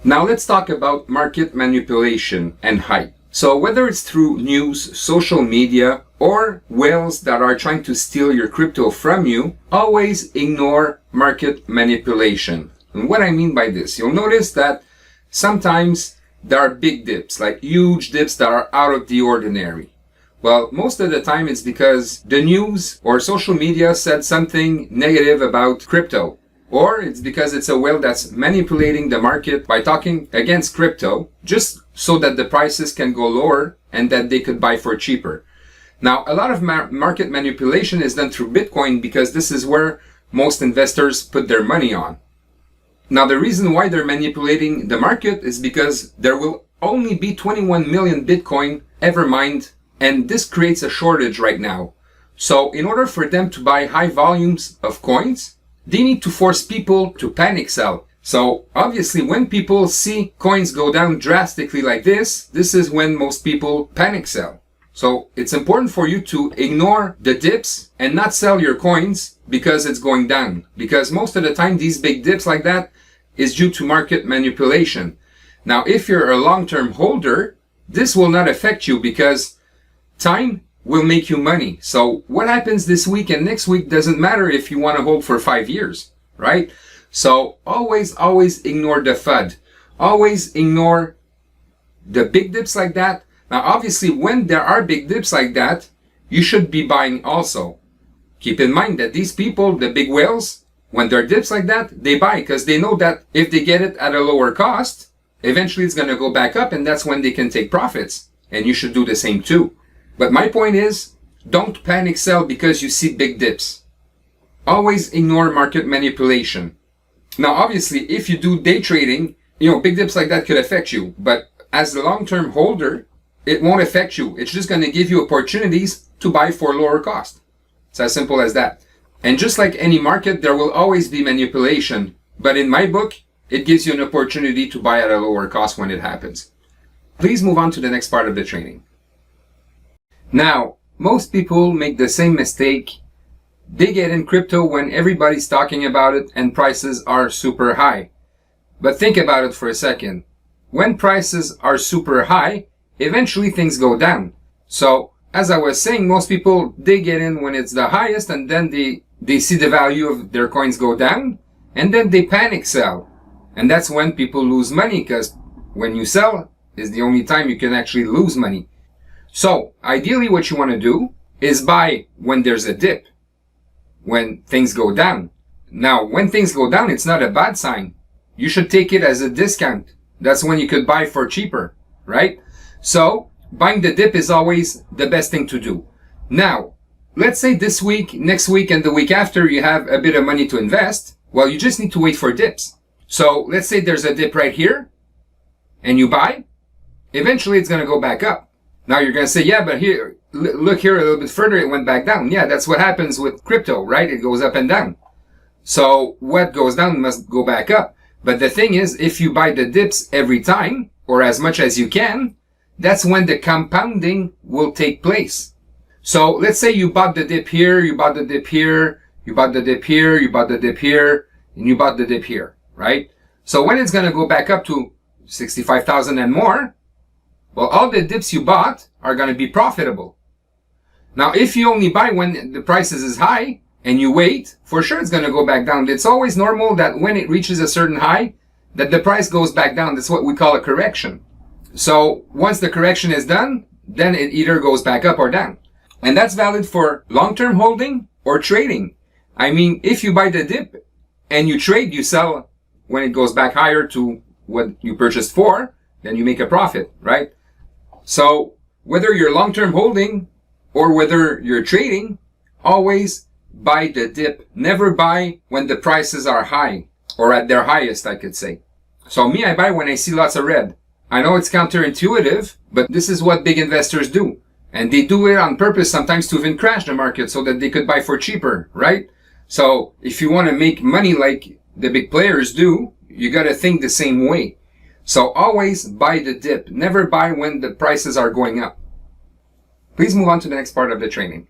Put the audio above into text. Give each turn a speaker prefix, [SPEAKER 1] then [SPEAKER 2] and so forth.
[SPEAKER 1] Now let's talk about market manipulation and hype. So whether it's through news, social media, or whales that are trying to steal your crypto from you, always ignore market manipulation. And what I mean by this, you'll notice that sometimes there are big dips, like huge dips that are out of the ordinary. Well, most of the time it's because the news or social media said something negative about crypto. Or it's because it's a whale that's manipulating the market by talking against crypto just so that the prices can go lower and that they could buy for cheaper. Now, a lot of market manipulation is done through Bitcoin because this is where most investors put their money on. Now, the reason why they're manipulating the market is because there will only be 21 million Bitcoin ever mined, and this creates a shortage right now. So in order for them to buy high volumes of coins, they need to force people to panic sell. So obviously when people see coins go down drastically like this is when most people panic sell. So it's important for you to ignore the dips and not sell your coins because it's going down. Because most of the time these big dips like that is due to market manipulation. Now if you're a long-term holder, this will not affect you because time will make you money. So what happens this week and next week doesn't matter if you want to hold for 5 years, right? So always ignore the FUD. Always ignore the big dips like that. Now obviously when there are big dips like that, you should be buying also. Keep in mind that these people, the big whales, when there are dips like that, they buy because they know that if they get it at a lower cost, eventually it's going to go back up and that's when they can take profits. And you should do the same too. But my point is, don't panic sell because you see big dips. Always ignore market manipulation. Now, obviously, if you do day trading, big dips like that could affect you. But as a long-term holder, it won't affect you. It's just going to give you opportunities to buy for lower cost. It's as simple as that. And just like any market, there will always be manipulation. But in my book, it gives you an opportunity to buy at a lower cost when it happens. Please move on to the next part of the training. Now, most people make the same mistake. They get in crypto when everybody's talking about it and prices are super high. But think about it for a second. When prices are super high, eventually things go down. So, as I was saying, most people, they get in when it's the highest and then they see the value of their coins go down and then they panic sell. And that's when people lose money because when you sell is the only time you can actually lose money. So, ideally what you want to do is buy when there's a dip, when things go down. Now, when things go down, it's not a bad sign. You should take it as a discount. That's when you could buy for cheaper, right? So, buying the dip is always the best thing to do. Now, let's say this week, next week, and the week after you have a bit of money to invest. Well, you just need to wait for dips. So, let's say there's a dip right here, and you buy. Eventually, it's going to go back up. Now you're going to say, yeah, but here, look here a little bit further, it went back down. Yeah, that's what happens with crypto, right? It goes up and down. So what goes down must go back up. But the thing is, if you buy the dips every time, or as much as you can, that's when the compounding will take place. So let's say you bought the dip here, you bought the dip here, you bought the dip here, you bought the dip here, and you bought the dip here, right? So when it's going to go back up to 65,000 and more, well, all the dips you bought are going to be profitable. Now, if you only buy when the price is high and you wait, for sure it's going to go back down. It's always normal that when it reaches a certain high, that the price goes back down. That's what we call a correction. So once the correction is done, then it either goes back up or down. And that's valid for long-term holding or trading. I mean, if you buy the dip and you trade, you sell when it goes back higher to what you purchased for, then you make a profit, right? So whether you're long-term holding or whether you're trading, always buy the dip. Never buy when the prices are high or at their highest, I could say. So me, I buy when I see lots of red. I know it's counterintuitive, but this is what big investors do. And they do it on purpose sometimes to even crash the market so that they could buy for cheaper, right? So if you want to make money like the big players do, you got to think the same way. So always buy the dip. Never buy when the prices are going up. Please move on to the next part of the training.